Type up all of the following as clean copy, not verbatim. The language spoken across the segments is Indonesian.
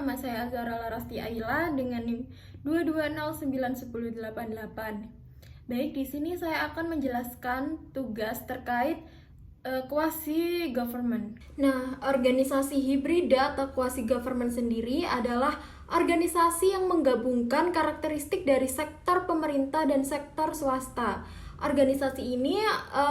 nama saya Azhara Larasti Aila dengan NIM 220910888. Baik, di sini saya akan menjelaskan tugas terkait quasi government. Nah, organisasi hibrida atau quasi government sendiri adalah organisasi yang menggabungkan karakteristik dari sektor pemerintah dan sektor swasta. Organisasi ini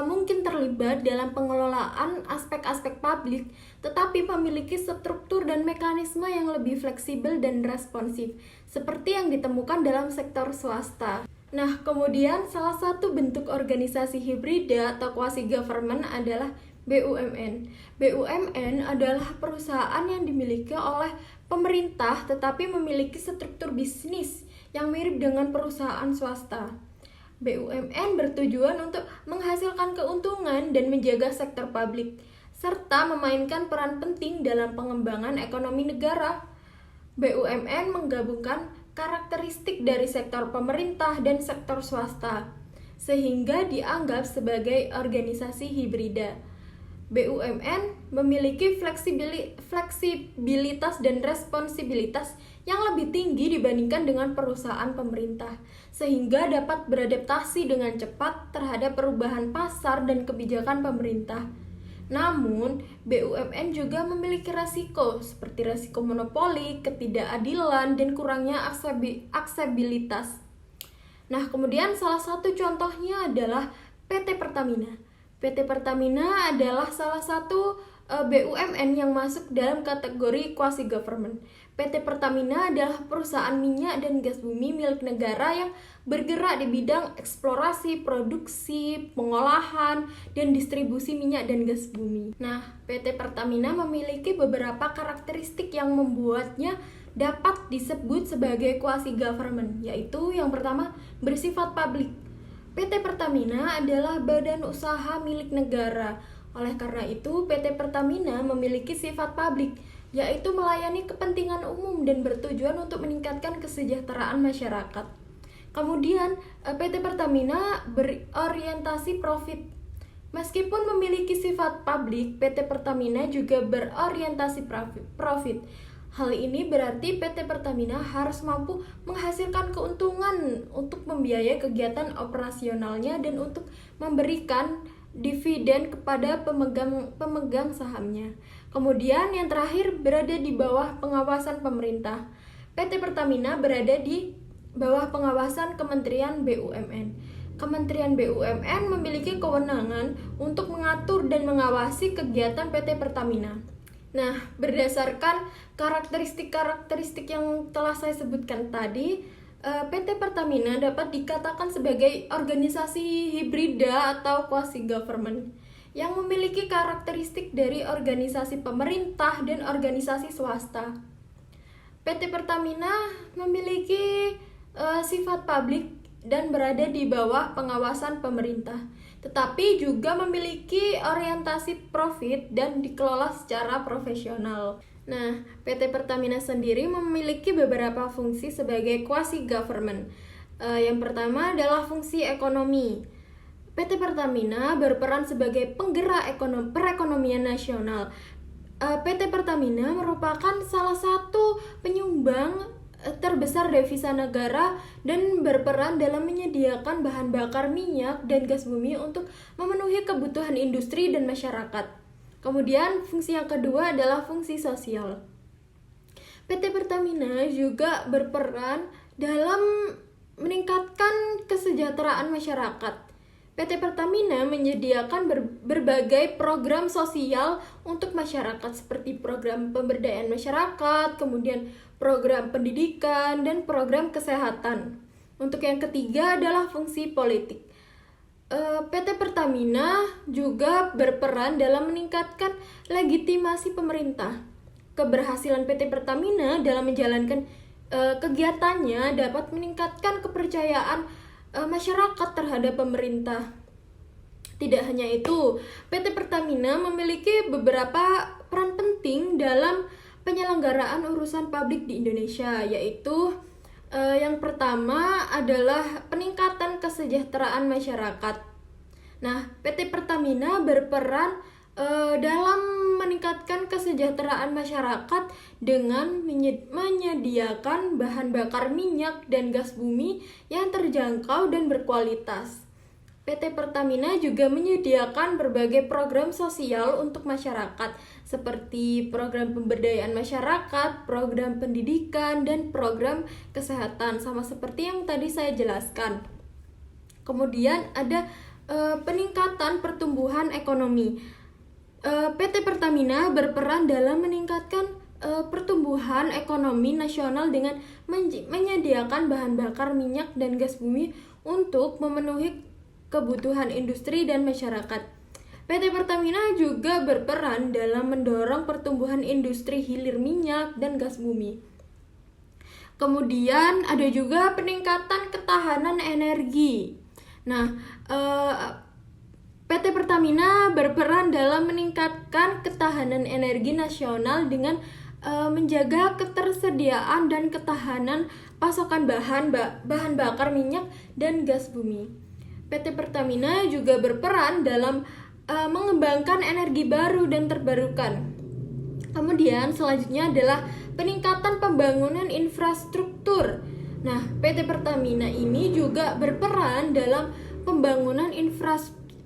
mungkin terlibat dalam pengelolaan aspek-aspek publik, tetapi memiliki struktur dan mekanisme yang lebih fleksibel dan responsif, seperti yang ditemukan dalam sektor swasta. Nah, kemudian salah satu bentuk organisasi hibrida atau quasi government adalah BUMN. BUMN adalah perusahaan yang dimiliki oleh pemerintah tetapi memiliki struktur bisnis yang mirip dengan perusahaan swasta. BUMN bertujuan untuk menghasilkan keuntungan dan menjaga sektor publik, serta memainkan peran penting dalam pengembangan ekonomi negara. BUMN menggabungkan karakteristik dari sektor pemerintah dan sektor swasta, sehingga dianggap sebagai organisasi hibrida. BUMN memiliki fleksibilitas dan responsibilitas yang lebih tinggi dibandingkan dengan perusahaan pemerintah, sehingga dapat beradaptasi dengan cepat terhadap perubahan pasar dan kebijakan pemerintah. Namun, BUMN juga memiliki resiko seperti resiko monopoli, ketidakadilan, dan kurangnya aksesibilitas. Nah, kemudian salah satu contohnya adalah PT Pertamina. PT Pertamina adalah salah satu BUMN yang masuk dalam kategori quasi government. PT Pertamina adalah perusahaan minyak dan gas bumi milik negara yang bergerak di bidang eksplorasi, produksi, pengolahan, dan distribusi minyak dan gas bumi. Nah, PT Pertamina memiliki beberapa karakteristik yang membuatnya dapat disebut sebagai quasi government, yaitu yang pertama, bersifat publik. PT Pertamina adalah badan usaha milik negara. Oleh karena itu, PT Pertamina memiliki sifat publik, yaitu melayani kepentingan umum dan bertujuan untuk meningkatkan kesejahteraan masyarakat. Kemudian, PT Pertamina berorientasi profit. Meskipun memiliki sifat publik, PT Pertamina juga berorientasi profit. Hal ini berarti PT Pertamina harus mampu menghasilkan keuntungan untuk membiayai kegiatan operasionalnya dan untuk memberikan dividen kepada pemegang sahamnya. Kemudian yang terakhir berada di bawah pengawasan pemerintah. PT Pertamina berada di bawah pengawasan Kementerian BUMN. Kementerian BUMN memiliki kewenangan untuk mengatur dan mengawasi kegiatan PT Pertamina. Nah, berdasarkan karakteristik yang telah saya sebutkan tadi, PT Pertamina dapat dikatakan sebagai organisasi hibrida atau quasi government yang memiliki karakteristik dari organisasi pemerintah dan organisasi swasta. PT Pertamina memiliki sifat publik dan berada di bawah pengawasan pemerintah, tetapi juga memiliki orientasi profit dan dikelola secara profesional. Nah, PT Pertamina sendiri memiliki beberapa fungsi sebagai quasi government. Yang pertama adalah fungsi ekonomi. PT Pertamina berperan sebagai penggerak perekonomian nasional. PT Pertamina merupakan salah satu penyumbang terbesar devisa negara dan berperan dalam menyediakan bahan bakar minyak dan gas bumi untuk memenuhi kebutuhan industri dan masyarakat. Kemudian fungsi yang kedua adalah fungsi sosial. PT Pertamina juga berperan dalam meningkatkan kesejahteraan masyarakat. PT Pertamina menyediakan berbagai program sosial untuk masyarakat seperti program pemberdayaan masyarakat, kemudian program pendidikan, dan program kesehatan. Untuk yang ketiga adalah fungsi politik. PT Pertamina juga berperan dalam meningkatkan legitimasi pemerintah. Keberhasilan PT Pertamina dalam menjalankan kegiatannya dapat meningkatkan kepercayaan masyarakat terhadap pemerintah. Tidak hanya itu, PT Pertamina memiliki beberapa peran penting dalam penyelenggaraan urusan publik di Indonesia, yaitu yang pertama adalah peningkatan kesejahteraan masyarakat. Nah, PT Pertamina berperan dalam meningkatkan kesejahteraan masyarakat dengan menyediakan bahan bakar minyak dan gas bumi yang terjangkau dan berkualitas. PT Pertamina juga menyediakan berbagai program sosial untuk masyarakat seperti program pemberdayaan masyarakat, program pendidikan, dan program kesehatan, sama seperti yang tadi saya jelaskan. Kemudian ada peningkatan pertumbuhan ekonomi. PT Pertamina berperan dalam meningkatkan pertumbuhan ekonomi nasional dengan menyediakan bahan bakar minyak dan gas bumi untuk memenuhi kebutuhan industri dan masyarakat. PT Pertamina juga berperan dalam mendorong pertumbuhan industri hilir minyak dan gas bumi. Kemudian ada juga peningkatan ketahanan energi. Nah, PT Pertamina berperan dalam meningkatkan ketahanan energi nasional dengan menjaga ketersediaan dan ketahanan pasokan bahan bakar minyak dan gas bumi. PT Pertamina juga berperan dalam mengembangkan energi baru dan terbarukan. Kemudian selanjutnya adalah peningkatan pembangunan infrastruktur. Nah, PT Pertamina ini juga berperan dalam pembangunan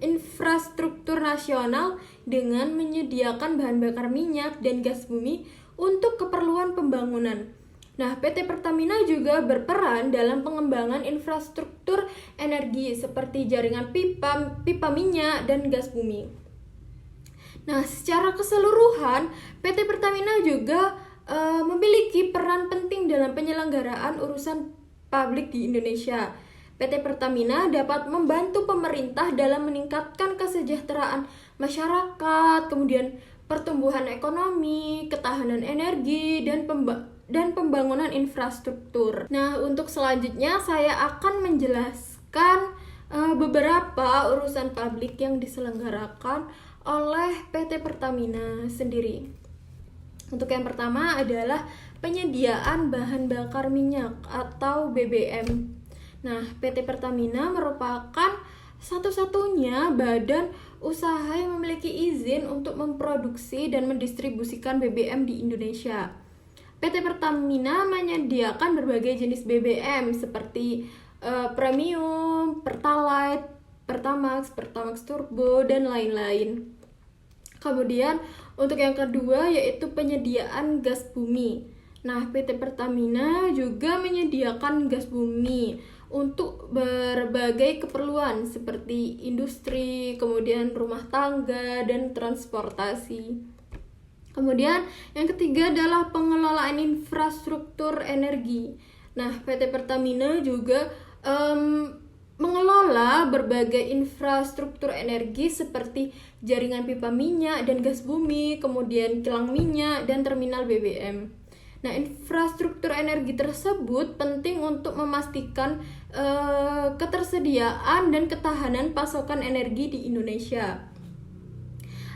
infrastruktur nasional dengan menyediakan bahan bakar minyak dan gas bumi untuk keperluan pembangunan. Nah, PT Pertamina juga berperan dalam pengembangan infrastruktur energi seperti jaringan pipa minyak dan gas bumi. Nah, secara keseluruhan, PT Pertamina juga memiliki peran penting dalam penyelenggaraan urusan publik di Indonesia. PT Pertamina dapat membantu pemerintah dalam meningkatkan kesejahteraan masyarakat, kemudian pertumbuhan ekonomi, ketahanan energi, dan pembangunan infrastruktur. Nah, untuk selanjutnya saya akan menjelaskan beberapa urusan publik yang diselenggarakan oleh PT Pertamina sendiri. Untuk yang pertama adalah penyediaan bahan bakar minyak atau BBM. Nah, PT Pertamina merupakan satu-satunya badan usaha yang memiliki izin untuk memproduksi dan mendistribusikan BBM di Indonesia. PT Pertamina menyediakan berbagai jenis BBM seperti Premium, Pertalite, Pertamax, Pertamax Turbo, dan lain-lain. Kemudian untuk yang kedua yaitu penyediaan gas bumi. Nah, PT Pertamina juga menyediakan gas bumi untuk berbagai keperluan seperti industri, kemudian rumah tangga, dan transportasi. Kemudian yang ketiga adalah pengelolaan infrastruktur energi. Nah, PT Pertamina juga mengelola berbagai infrastruktur energi seperti jaringan pipa minyak dan gas bumi, kemudian kilang minyak, dan terminal BBM. Nah, infrastruktur energi tersebut penting untuk memastikan ketersediaan dan ketahanan pasokan energi di Indonesia.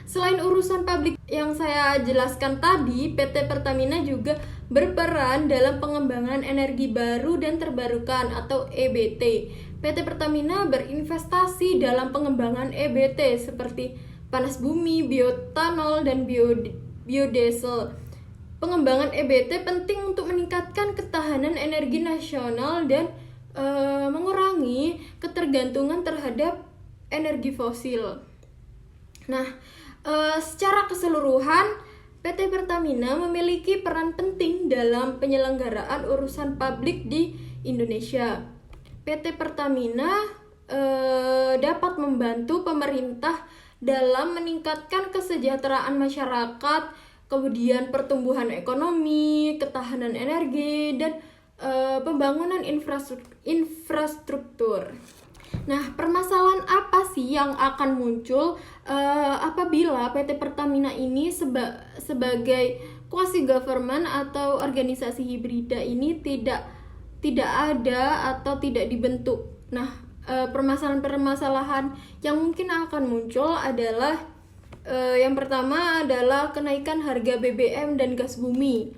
Selain urusan publik yang saya jelaskan tadi, PT Pertamina juga berperan dalam pengembangan energi baru dan terbarukan atau EBT. PT Pertamina berinvestasi dalam pengembangan EBT seperti panas bumi, bioetanol, dan biodiesel. Pengembangan EBT penting untuk meningkatkan ketahanan energi nasional dan mengurangi ketergantungan terhadap energi fosil. Nah, secara keseluruhan, PT Pertamina memiliki peran penting dalam penyelenggaraan urusan publik di Indonesia. PT Pertamina dapat membantu pemerintah dalam meningkatkan kesejahteraan masyarakat, kemudian pertumbuhan ekonomi, ketahanan energi, dan pembangunan infrastruktur. Nah, permasalahan apa sih yang akan muncul apabila PT Pertamina ini sebagai quasi government atau organisasi hibrida ini tidak ada atau tidak dibentuk? Nah, permasalahan-permasalahan yang mungkin akan muncul adalah yang pertama adalah kenaikan harga BBM dan gas bumi.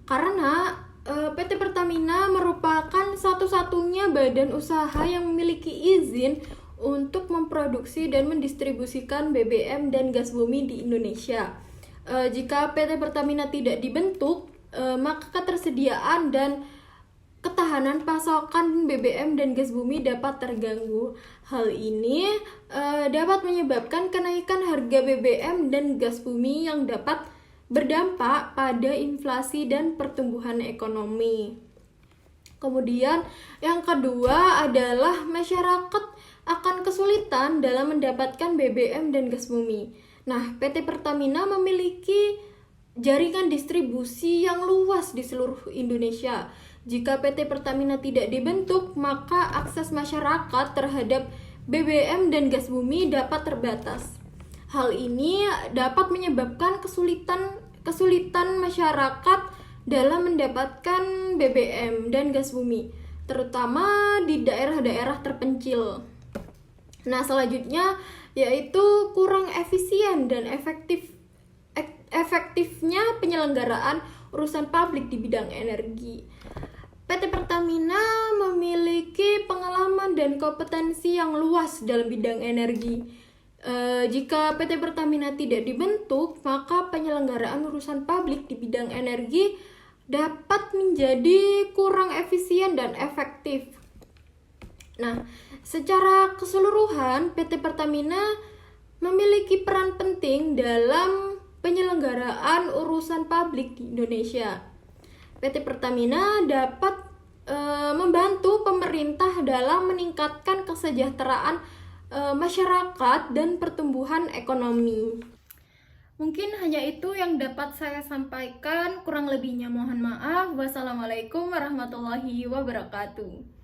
Karena PT Pertamina merupakan satu-satunya badan usaha yang memiliki izin untuk memproduksi dan mendistribusikan BBM dan gas bumi di Indonesia. Jika PT Pertamina tidak dibentuk, maka ketersediaan dan ketahanan pasokan BBM dan gas bumi dapat terganggu. Hal ini dapat menyebabkan kenaikan harga BBM dan gas bumi yang dapat berdampak pada inflasi dan pertumbuhan ekonomi. Kemudian yang kedua adalah masyarakat akan kesulitan dalam mendapatkan BBM dan gas bumi. Nah, PT Pertamina memiliki jaringan distribusi yang luas di seluruh Indonesia. Jika PT Pertamina tidak dibentuk, maka akses masyarakat terhadap BBM dan gas bumi dapat terbatas. Hal ini dapat menyebabkan kesulitan masyarakat dalam mendapatkan BBM dan gas bumi, terutama di daerah-daerah terpencil. Nah, selanjutnya yaitu kurang efisien dan efektifnya penyelenggaraan urusan publik di bidang energi. PT Pertamina memiliki pengalaman dan kompetensi yang luas dalam bidang energi. Jika PT Pertamina tidak dibentuk, maka penyelenggaraan urusan publik di bidang energi dapat menjadi kurang efisien dan efektif. Nah, secara keseluruhan PT Pertamina memiliki peran penting dalam penyelenggaraan urusan publik di Indonesia. PT Pertamina dapat membantu pemerintah dalam meningkatkan kesejahteraan masyarakat dan pertumbuhan ekonomi. Mungkin hanya itu yang dapat saya sampaikan, kurang lebihnya mohon maaf. Wassalamualaikum warahmatullahi wabarakatuh.